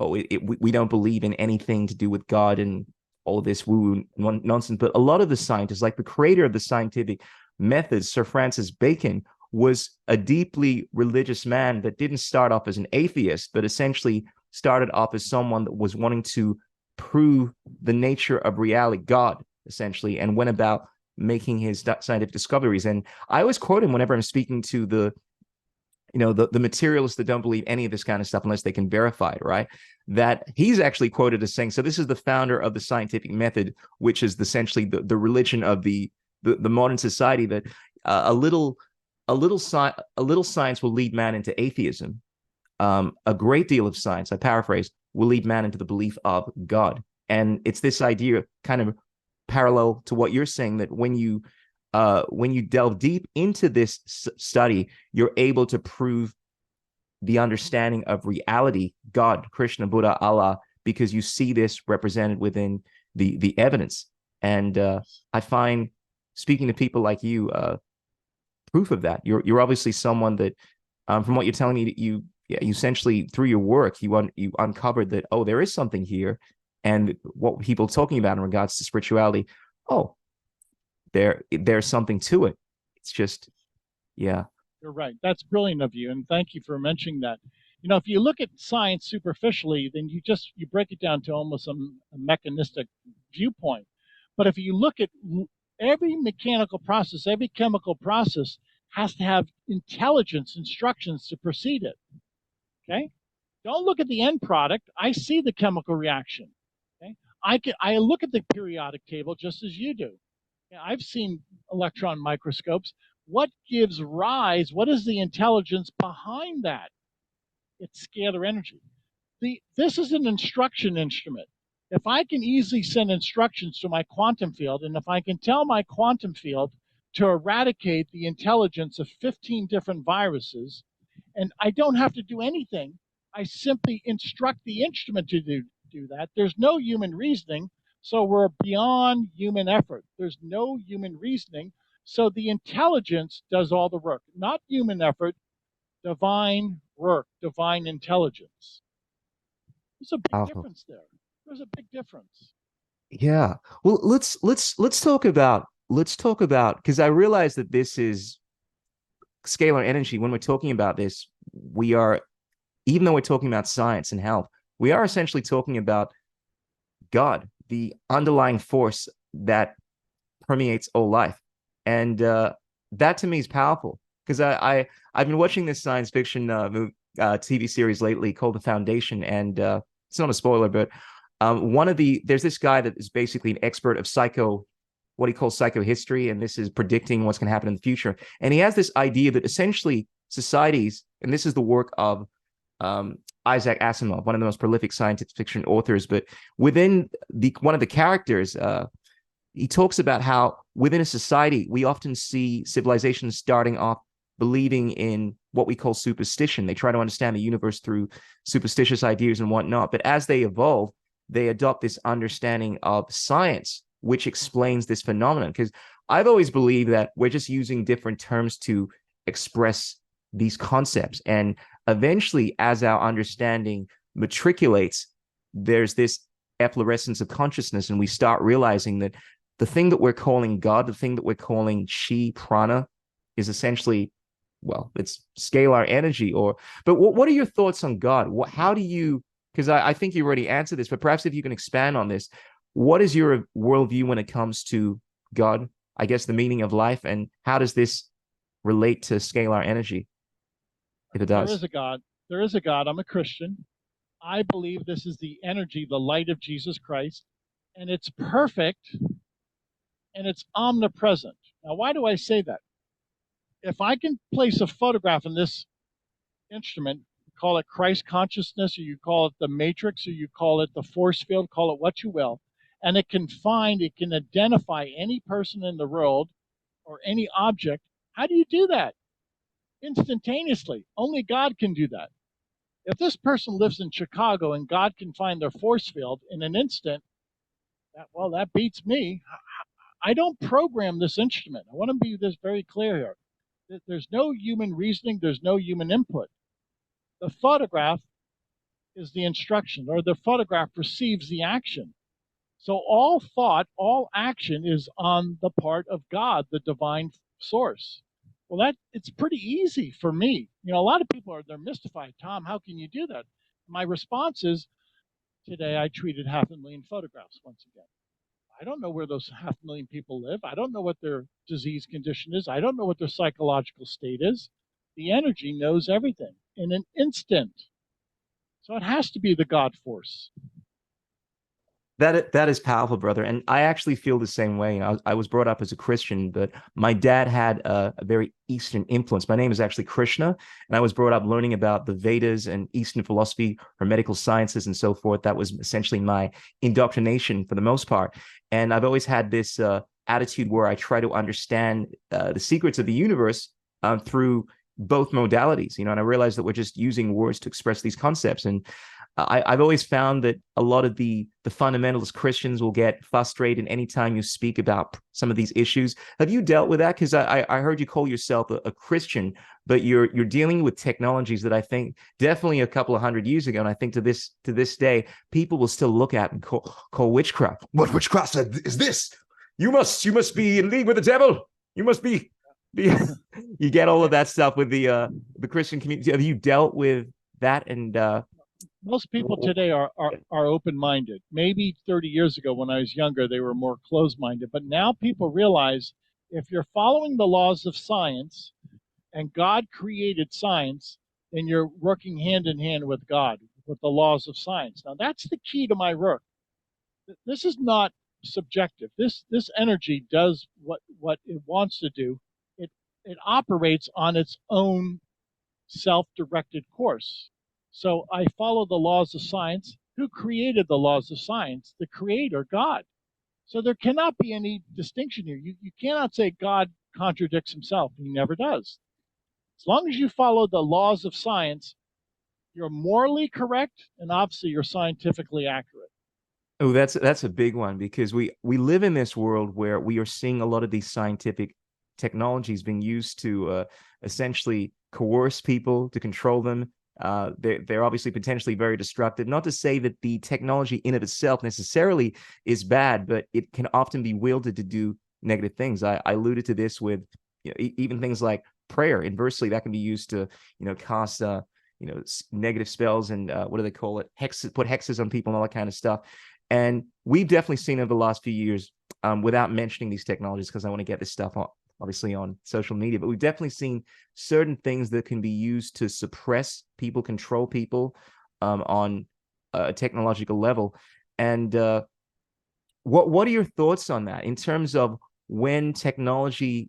oh, we don't believe in anything to do with God and all this woo nonsense. But a lot of the scientists, like the creator of the scientific methods, Sir Francis Bacon, was a deeply religious man that didn't start off as an atheist, but essentially started off as someone that was wanting to prove the nature of reality, God, essentially, and went about making his scientific discoveries. And I always quote him whenever I'm speaking to the materialists that don't believe any of this kind of stuff unless they can verify it, right? That he's actually quoted as saying, so this is the founder of the scientific method, which is essentially the religion of the modern society, that a little science will lead man into atheism. A great deal of science, I paraphrase, will lead man into the belief of God. And it's this idea, kind of parallel to what you're saying, that when you delve deep into this study, you're able to prove the understanding of reality, God, Krishna, Buddha, Allah, because you see this represented within the evidence. And I find, speaking to people like you, proof of that. You're obviously someone that, from what you're telling me, that you essentially, through your work, you uncovered that, oh, there is something here. And what people are talking about in regards to spirituality, oh, there's something to it. It's just, yeah. You're right. That's brilliant of you, and thank you for mentioning that. If you look at science superficially, then you break it down to almost a mechanistic viewpoint. But if you look at every mechanical process, every chemical process has to have intelligence instructions to precede it. Okay? Don't look at the end product. I see the chemical reaction. Okay? I look at the periodic table just as you do. I've seen electron microscopes. What gives rise? What is the intelligence behind that? It's scalar energy. This is an instruction instrument. If I can easily send instructions to my quantum field, and if I can tell my quantum field to eradicate the intelligence of 15 different viruses, and I don't have to do anything, I simply instruct the instrument to do that. There's no human reasoning, so we're beyond human effort. There's no human reasoning, so the intelligence does all the work, not human effort, divine work, divine intelligence. There's a big difference there. There's a big difference. Yeah. Well, let's talk about because I realize that this is scalar energy. When we're talking about this, we are, even though we're talking about science and health, we are essentially talking about God, the underlying force that permeates all life. And that to me is powerful, because I've been watching this science fiction TV series lately called The Foundation, and it's not a spoiler, but there's this guy that is basically an expert of what he calls psychohistory, and this is predicting what's going to happen in the future. And he has this idea that essentially societies, and this is the work of Isaac Asimov, one of the most prolific science fiction authors, but within one of the characters, he talks about how within a society, we often see civilizations starting off believing in what we call superstition. They try to understand the universe through superstitious ideas and whatnot. But as they evolve, they adopt this understanding of science, which explains this phenomenon. Because I've always believed that we're just using different terms to express these concepts. And eventually, as our understanding matriculates, there's this efflorescence of consciousness, and we start realizing that the thing that we're calling God, the thing that we're calling chi, prana, is essentially, well, it's scalar energy. But what are your thoughts on God? How do you, because I think you already answered this, but perhaps if you can expand on this, what is your worldview when it comes to God, I guess the meaning of life, and how does this relate to scalar energy, if it does? There is a God. There is a God. I'm a Christian. I believe this is the energy, the light of Jesus Christ, and it's perfect, and it's omnipresent. Now, why do I say that? If I can place a photograph in this instrument, call it Christ consciousness, or you call it the matrix, or you call it the force field, call it what you will, and it can identify any person in the world or any object. How do you do that? Instantaneously. Only God can do that. If this person lives in Chicago and God can find their force field in an instant, that beats me. I don't program this instrument. I want to be this very clear here. There's no human reasoning. There's no human input. The photograph is the instruction, or the photograph receives the action. So all thought, all action is on the part of God, the divine source. Well, it's pretty easy for me. A lot of people they're mystified. Tom, how can you do that? My response is, today I tweeted 500,000 photographs once again. I don't know where those 500,000 people live. I don't know what their disease condition is. I don't know what their psychological state is. The energy knows everything in an instant. So it has to be the God force. That is powerful, brother. And I actually feel the same way. I was brought up as a Christian, but my dad had a very Eastern influence. My name is actually Krishna, and I was brought up learning about the Vedas and Eastern philosophy, hermetical sciences, and so forth. That was essentially my indoctrination for the most part. And I've always had this attitude where I try to understand the secrets of the universe through both modalities, and I realize that we're just using words to express these concepts. And I've always found that a lot of the fundamentalist Christians will get frustrated anytime you speak about some of these issues. Have you dealt with that? Because I heard you call yourself a Christian, but you're dealing with technologies that I think definitely a couple of hundred years ago, and I think to this day, people will still look at and call witchcraft. What witchcraft is this? you must be in league with the devil. You must be you get all of that stuff with the Christian community. Have you dealt with that? And most people today are open-minded. Maybe 30 years ago when I was younger, they were more closed-minded. But now people realize if you're following the laws of science and God created science, then you're working hand in hand with God, with the laws of science. Now, that's the key to my work. This is not subjective. This energy does what it wants to do. It operates on its own self-directed course. So I follow the laws of science. Who created the laws of science? The creator, God. So there cannot be any distinction here. You cannot say God contradicts himself. He never does. As long as you follow the laws of science, you're morally correct, and obviously you're scientifically accurate. Oh, that's a big one, because we live in this world where we are seeing a lot of these scientific technologies being used to essentially coerce people, to control them. They're obviously potentially very destructive. Not to say that the technology in of itself necessarily is bad, but it can often be wielded to do negative things. I alluded to this with even things like prayer. Inversely, that can be used to cast negative spells and what do they call it? Put hexes on people and all that kind of stuff. And we've definitely seen over the last few years, without mentioning these technologies, because I want to get this stuff obviously on social media, but we've definitely seen certain things that can be used to suppress people, control people on a technological level. And what are your thoughts on that in terms of when technology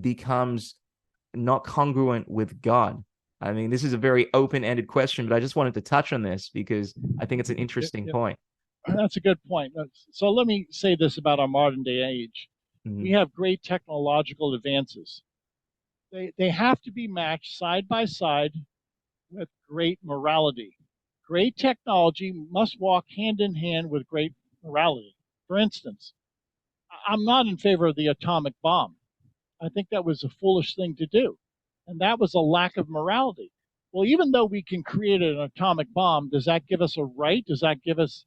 becomes not congruent with God? I mean, this is a very open-ended question, but I just wanted to touch on this because I think it's an interesting point. That's a good point. So let me say this about our modern day age. Mm-hmm. We have great technological advances. They have to be matched side by side with great morality. Great technology must walk hand in hand with great morality. For instance, I'm not in favor of the atomic bomb. I think that was a foolish thing to do. And that was a lack of morality. Well, even though we can create an atomic bomb, does that give us a right? Does that give us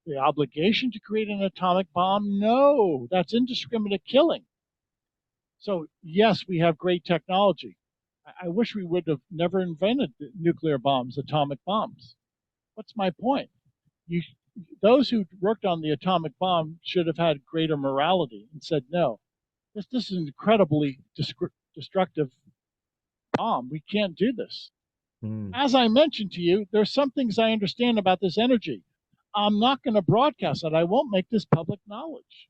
the obligation to create an atomic bomb? No, that's indiscriminate killing. So yes, we have great technology. I wish we would have never invented nuclear bombs, atomic bombs. What's my point? Those who worked on the atomic bomb should have had greater morality and said, no, this is an incredibly destructive bomb. We can't do this. As I mentioned to you, there's some things I understand about this energy. I'm not going to broadcast it. I won't make this public knowledge.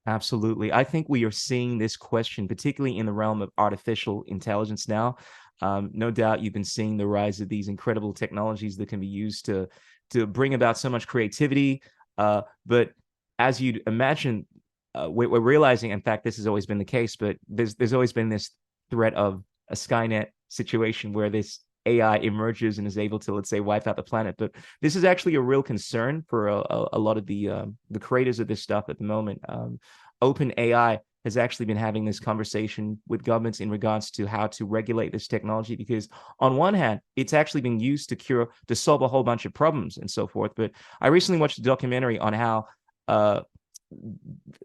Absolutely. I think we are seeing this question, particularly in the realm of artificial intelligence now. No doubt you've been seeing the rise of these incredible technologies that can be used to bring about so much creativity. But as you'd imagine, we're realizing, in fact, this has always been the case, but there's always been this threat of a Skynet situation where this AI emerges and is able to, let's say, wipe out the planet. But this is actually a real concern for a lot of the creators of this stuff at the moment. OpenAI has actually been having this conversation with governments in regards to how to regulate this technology, because on one hand, it's actually been used to solve a whole bunch of problems and so forth. But I recently watched a documentary on how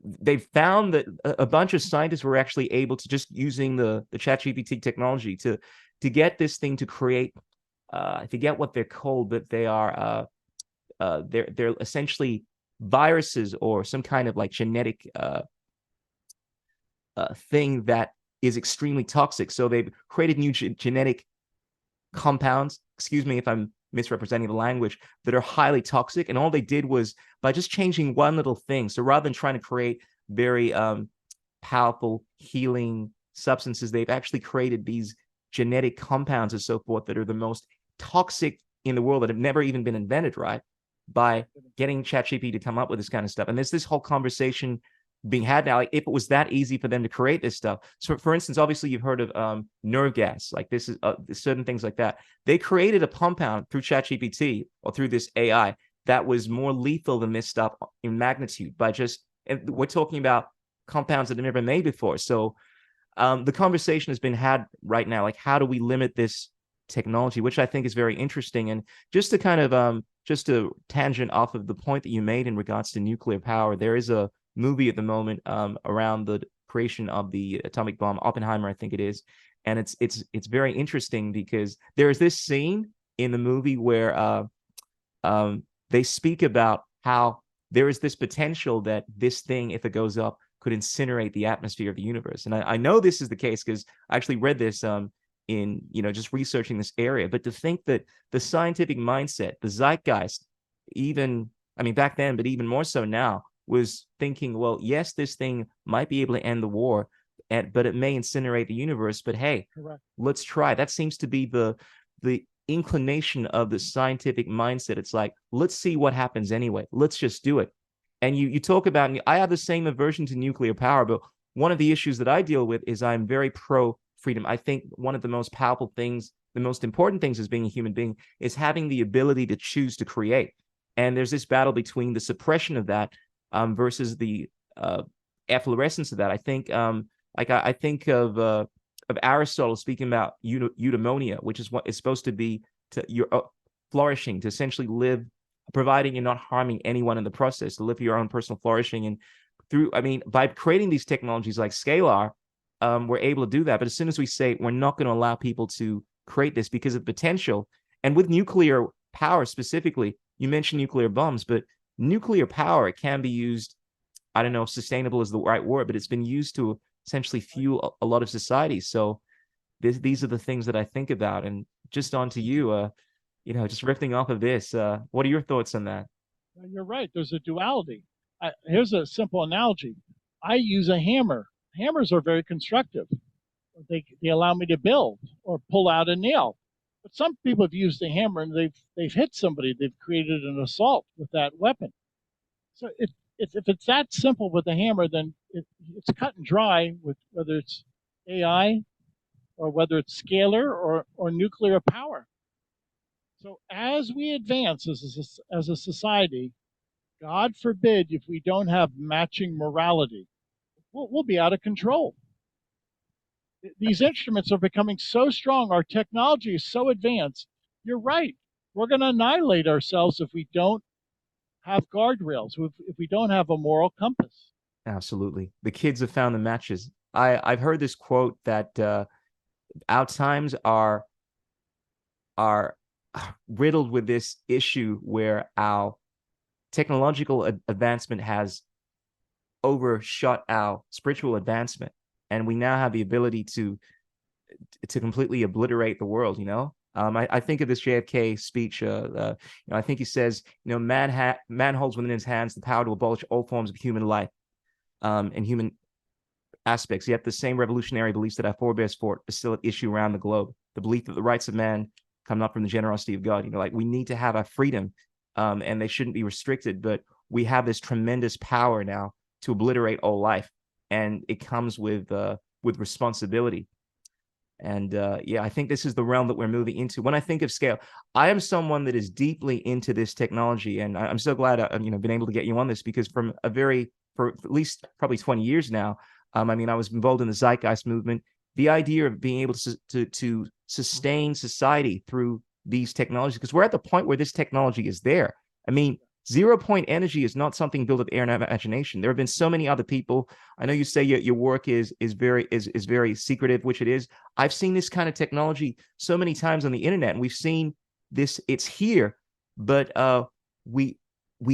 they found that a bunch of scientists were actually able to, just using the ChatGPT technology, to get this thing to create, I forget what they're called, but they are they're essentially viruses or some kind of like genetic thing that is extremely toxic. So they've created new genetic compounds, excuse me if I'm misrepresenting the language, that are highly toxic. And all they did was, by just changing one little thing, so rather than trying to create very powerful healing substances, they've actually created these genetic compounds and so forth that are the most toxic in the world, that have never even been invented, right? By getting ChatGPT to come up with this kind of stuff. And there's this whole conversation being had now, like, if it was that easy for them to create this stuff. So for instance, obviously you've heard of nerve gas, like this is certain things like that. They created a compound through ChatGPT or through this AI that was more lethal than this stuff in magnitude, by just, and we're talking about compounds that have never been made before. So the conversation has been had right now, like, how do we limit this technology, which I think is very interesting. And just to kind of just to tangent off of the point that you made in regards to nuclear power, there is a movie at the moment around the creation of the atomic bomb, Oppenheimer, I think it is, and it's very interesting because there is this scene in the movie where they speak about how there is this potential that this thing, if it goes up, could incinerate the atmosphere of the universe. And I know this is the case because I actually read this in just researching this area. But to think that the scientific mindset, the zeitgeist, even back then, but even more so now, was thinking, well, yes, this thing might be able to end the war, but it may incinerate the universe. But hey, Correct. Let's try. That seems to be the inclination of the scientific mindset. It's like, let's see what happens anyway. Let's just do it. And you talk about, I have the same aversion to nuclear power, but one of the issues that I deal with is I'm very pro freedom. I think one of the most powerful things, the most important things as being a human being is having the ability to choose to create. And there's this battle between the suppression of that versus the efflorescence of that. I think I think of Aristotle speaking about eudaimonia, which is what is supposed to be to your flourishing, to essentially live, providing you're not harming anyone in the process, to live for your own personal flourishing. And by creating these technologies like Scalar, we're able to do that. But as soon as we say we're not going to allow people to create this because of the potential, and with nuclear power specifically, you mentioned nuclear bombs, but nuclear power, it can be used, I don't know if sustainable is the right word, but it's been used to essentially fuel a lot of societies. So these are the things that I think about. And just on to you, just riffing off of this, what are your thoughts on that? You're right. There's a duality. Here's a simple analogy. I use a hammer. Hammers are very constructive. They allow me to build or pull out a nail. But some people have used a hammer and they've hit somebody. They've created an assault with that weapon. So if it's that simple with a hammer, then it's cut and dry with whether it's AI or whether it's scalar or nuclear power. So as we advance as a society, God forbid if we don't have matching morality, we'll be out of control. These instruments are becoming so strong. Our technology is so advanced. You're right. We're going to annihilate ourselves if we don't have guardrails, if we don't have a moral compass. Absolutely. The kids have found the matches. I've heard this quote that our times are riddled with this issue where our technological advancement has overshot our spiritual advancement, and we now have the ability to completely obliterate the world. I think of this JFK speech. I think he says, man holds within his hands the power to abolish all forms of human life and human aspects. Yet the same revolutionary beliefs that our forebears fought are still at issue around the globe. The belief that the rights of man come not from the generosity of God. We need to have our freedom, and they shouldn't be restricted. But we have this tremendous power now to obliterate all life, and it comes with responsibility. And I think this is the realm that we're moving into. When I think of scale, I am someone that is deeply into this technology, and I'm so glad I've been able to get you on this, because for at least probably 20 years now, I was involved in the zeitgeist movement. The idea of being able to sustain society through these technologies, because we're at the point where this technology is there. 0-point energy is not something built of air and imagination. There have been so many other people. I know you say your work is very secretive, which it is. I've seen this kind of technology so many times on the internet, and we've seen this. It's here, but we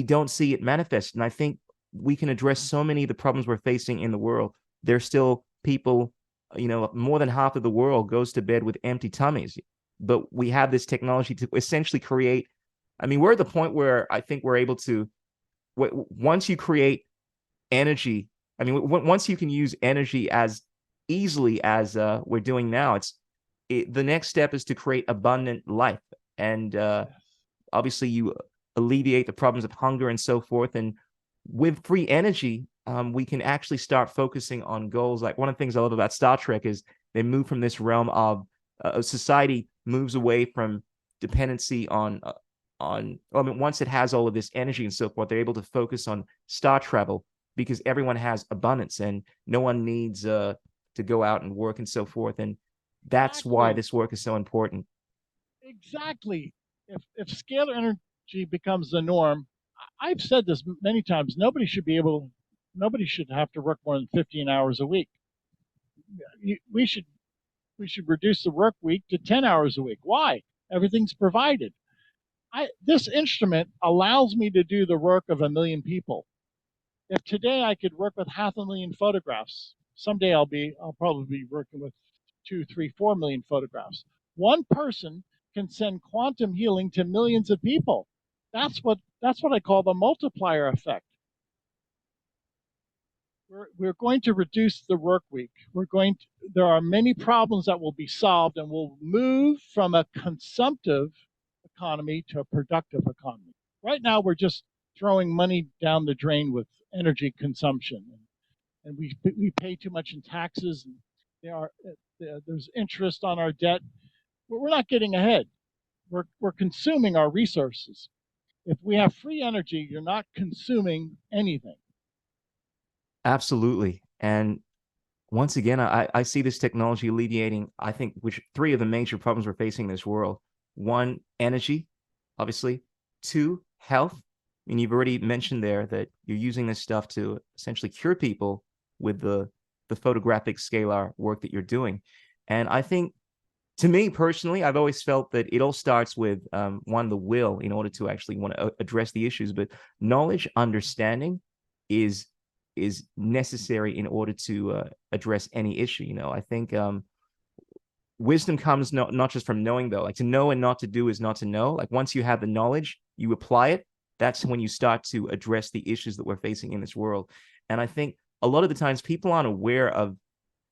don't see it manifest. And I think we can address so many of the problems we're facing in the world. There's still people, more than half of the world goes to bed with empty tummies, but we have this technology to essentially create. We're at the point where I think we're able to, once you create energy, once you can use energy as easily as we're doing now, the next step is to create abundant life. And obviously you alleviate the problems of hunger and so forth. And with free energy, we can actually start focusing on goals. Like one of the things I love about Star Trek is they move from this realm of society moves away from dependency on once it has all of this energy and so forth, they're able to focus on star travel, because everyone has abundance and no one needs to go out and work and so forth. And that's why this work is so important. Exactly. If scalar energy becomes the norm, I've said this many times. Nobody should have to work more than 15 hours a week. We should reduce the work week to 10 hours a week. Why? Everything's provided. This instrument allows me to do the work of 1,000,000 people. If today I could work with 500,000 photographs, someday I'll probably be working with 2, 3, 4 million photographs. One person can send quantum healing to millions of people. That's what I call the multiplier effect. We're going to reduce the work week. There are many problems that will be solved, and we'll move from a consumptive economy to a productive economy. Right now, we're just throwing money down the drain with energy consumption, and we pay too much in taxes. And there's interest on our debt. We're not getting ahead. We're consuming our resources. If we have free energy, you're not consuming anything. Absolutely. And once again, I see this technology alleviating, I think, three of the major problems we're facing in this world. One, energy, obviously. Two, health. I mean, you've already mentioned there that you're using this stuff to essentially cure people with the photographic scalar work that you're doing. And I think, to me personally, I've always felt that it all starts with one, the will in order to actually want to address the issues. But knowledge, understanding is necessary in order to address any issue. You know, I think wisdom comes not just from knowing, though. Like, to know and not to do is not to know. Like, once you have the knowledge, you apply it. That's when you start to address the issues that we're facing in this world. And I think a lot of the times people aren't aware of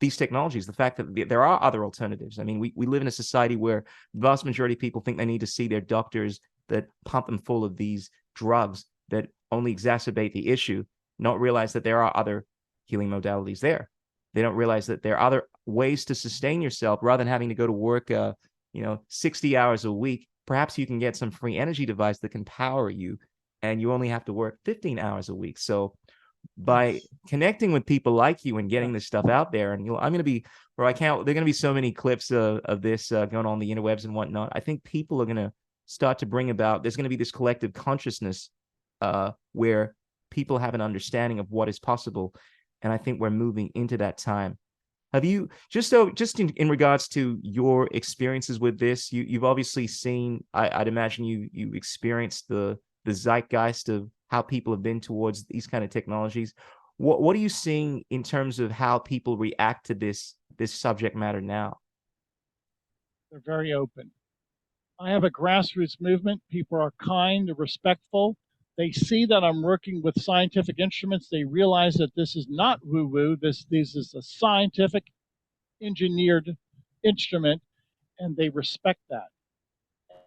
these technologies, the fact that there are other alternatives. I mean, we live in a society where the vast majority of people think they need to see their doctors that pump them full of these drugs that only exacerbate the issue, not realize that there are other healing modalities there. They don't realize that there are other ways to sustain yourself rather than having to go to work, 60 hours a week. Perhaps you can get some free energy device that can power you, and you only have to work 15 hours a week. So by connecting with people like you and getting this stuff out there, and I'm going to be, there are going to be so many clips of this going on the interwebs and whatnot. I think people are going to start to bring about, there's going to be this collective consciousness where people have an understanding of what is possible. And I think we're moving into that time. Have you, just in regards to your experiences with this, you've obviously seen, I'd imagine you experienced the zeitgeist of how people have been towards these kind of technologies. What are you seeing in terms of how people react to this subject matter now? They're very open. I have a grassroots movement. People are kind, respectful. They see that I'm working with scientific instruments. They realize that this is not woo-woo. This is a scientific engineered instrument, and they respect that.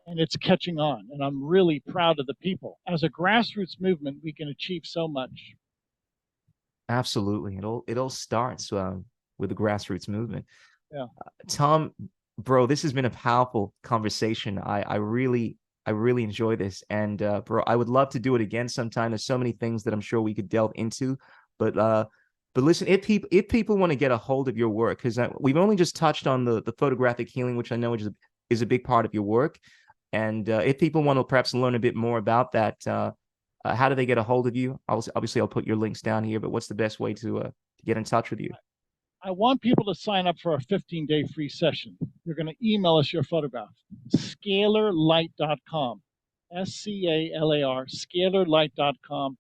And it's catching on. And I'm really proud of the people. As a grassroots movement, we can achieve so much. Absolutely. It all starts with the grassroots movement. Yeah. Tom, bro, this has been a powerful conversation. I really enjoy this. And bro, I would love to do it again sometime. There's so many things that I'm sure we could delve into. But listen, if people want to get a hold of your work, because we've only just touched on the photographic healing, which I know is a big part of your work. And if people want to perhaps learn a bit more about that, how do they get a hold of you? Obviously, I'll put your links down here, but what's the best way to get in touch with you? I want people to sign up for a 15-day free session. You're going to email us your photograph. Scalarlight.com. SCALAR, scalarlight.com.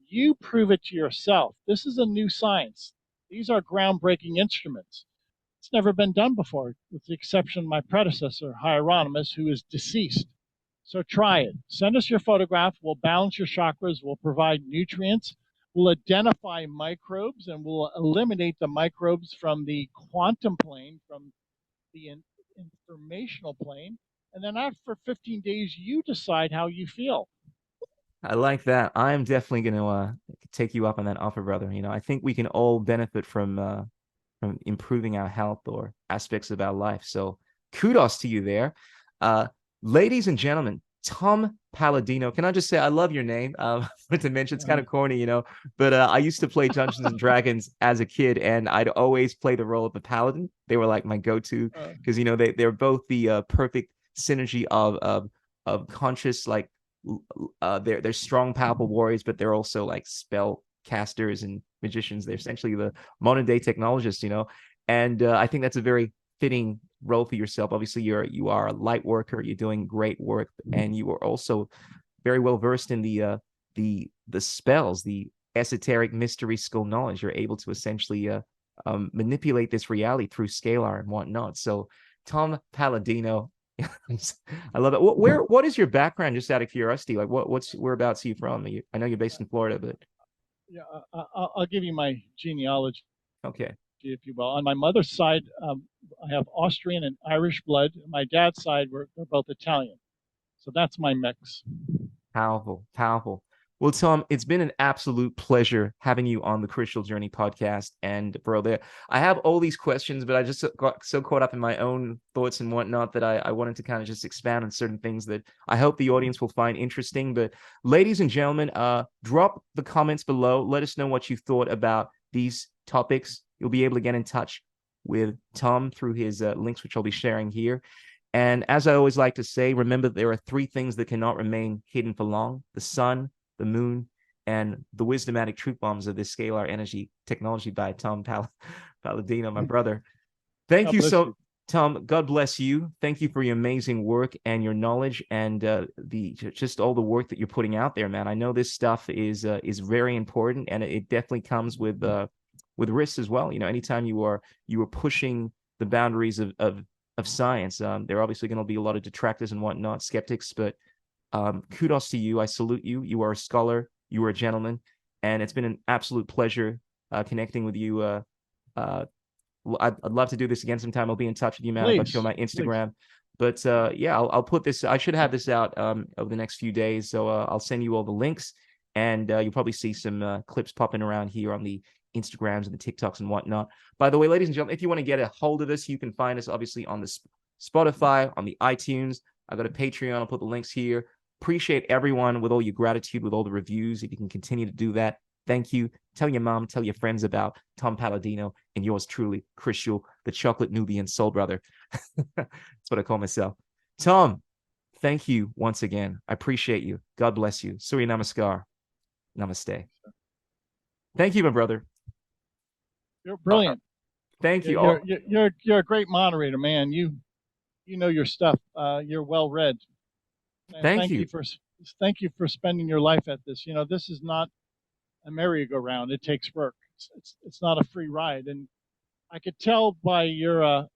You prove it to yourself. This is a new science. These are groundbreaking instruments. It's never been done before, with the exception of my predecessor, Hieronymus, who is deceased. So try it. Send us your photograph. We'll balance your chakras. We'll provide nutrients. We'll identify microbes, and we'll eliminate the microbes from the quantum plane, from the informational plane. And then after 15 days, you decide how you feel. I like that. I am definitely going to take you up on that offer, brother. You know, I think we can all benefit from improving our health or aspects of our life. So kudos to you there. Ladies and gentlemen, Tom Paladino. Can I just say, I love your name. But to mention, it's kind of corny, you know, but I used to play Dungeons and Dragons as a kid, and I'd always play the role of the Paladin. They were like my go-to because, you know, they're both the perfect synergy of conscious, like they're strong, powerful warriors, but they're also like spell casters and magicians. They're essentially the modern day technologists, and I think that's a very fitting role for yourself. Obviously, you are a light worker. You're doing great work, and you are also very well versed in the spells, the esoteric mystery school knowledge. You're able to essentially manipulate this reality through Scalar and whatnot. So, Tom Paladino, I love it. What is your background, just out of curiosity? Like, whereabouts are you from? I know you're based in Florida, but Yeah, I'll give you my genealogy, okay, if you will. On my mother's side, I have Austrian and Irish blood. My dad's side, we're both Italian. So that's my mix. powerful, powerful. Well, Tom, it's been an absolute pleasure having you on the Crucial Journey podcast. And bro, I have all these questions, but I just got so caught up in my own thoughts and whatnot that I wanted to kind of just expand on certain things that I hope the audience will find interesting. But ladies and gentlemen, drop the comments below. Let us know what you thought about these topics. You'll be able to get in touch with Tom through his links, which I'll be sharing here. And as I always like to say, remember, there are 3 things that cannot remain hidden for long: the sun, the moon, and the wisdomatic truth bombs of this scalar energy technology by Tom Paladino, my brother. Thank you so, Tom. God bless you. Thank you for your amazing work and your knowledge, and just all the work that you're putting out there, man. I know this stuff is very important, and it definitely comes with risks as well. Anytime you are pushing the boundaries of science, there are obviously going to be a lot of detractors and whatnot, skeptics, but kudos to you. I salute you. You are a scholar. You are a gentleman, and it's been an absolute pleasure connecting with you. I'd love to do this again sometime. I'll be in touch with you, man. I'll got you on my Instagram. Please. But yeah, I'll put this. I should have this out over the next few days, so I'll send you all the links, and you'll probably see some clips popping around here on the Instagrams and the TikToks and whatnot. By the way, ladies and gentlemen, if you want to get a hold of us, you can find us obviously on the Spotify, on the iTunes. I got a Patreon. I'll put the links here. Appreciate everyone with all your gratitude, with all the reviews. If you can continue to do that, thank you. Tell your mom, tell your friends about Tom Paladino and yours truly, Crucial, the chocolate Nubian soul brother. That's what I call myself. Tom, thank you once again. I appreciate you. God bless you. Surya Namaskar. Namaste. Thank you, my brother. You're brilliant. Thank you. You're a great moderator, man. You know your stuff. You're well read. Thank you. Thank you for spending your life at this. This is not a merry-go-round. It takes work. It's not a free ride. And I could tell by your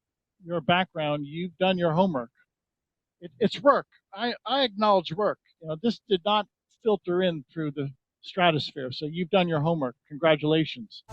background, you've done your homework. It's work. I acknowledge work. This did not filter in through the stratosphere. So you've done your homework. Congratulations.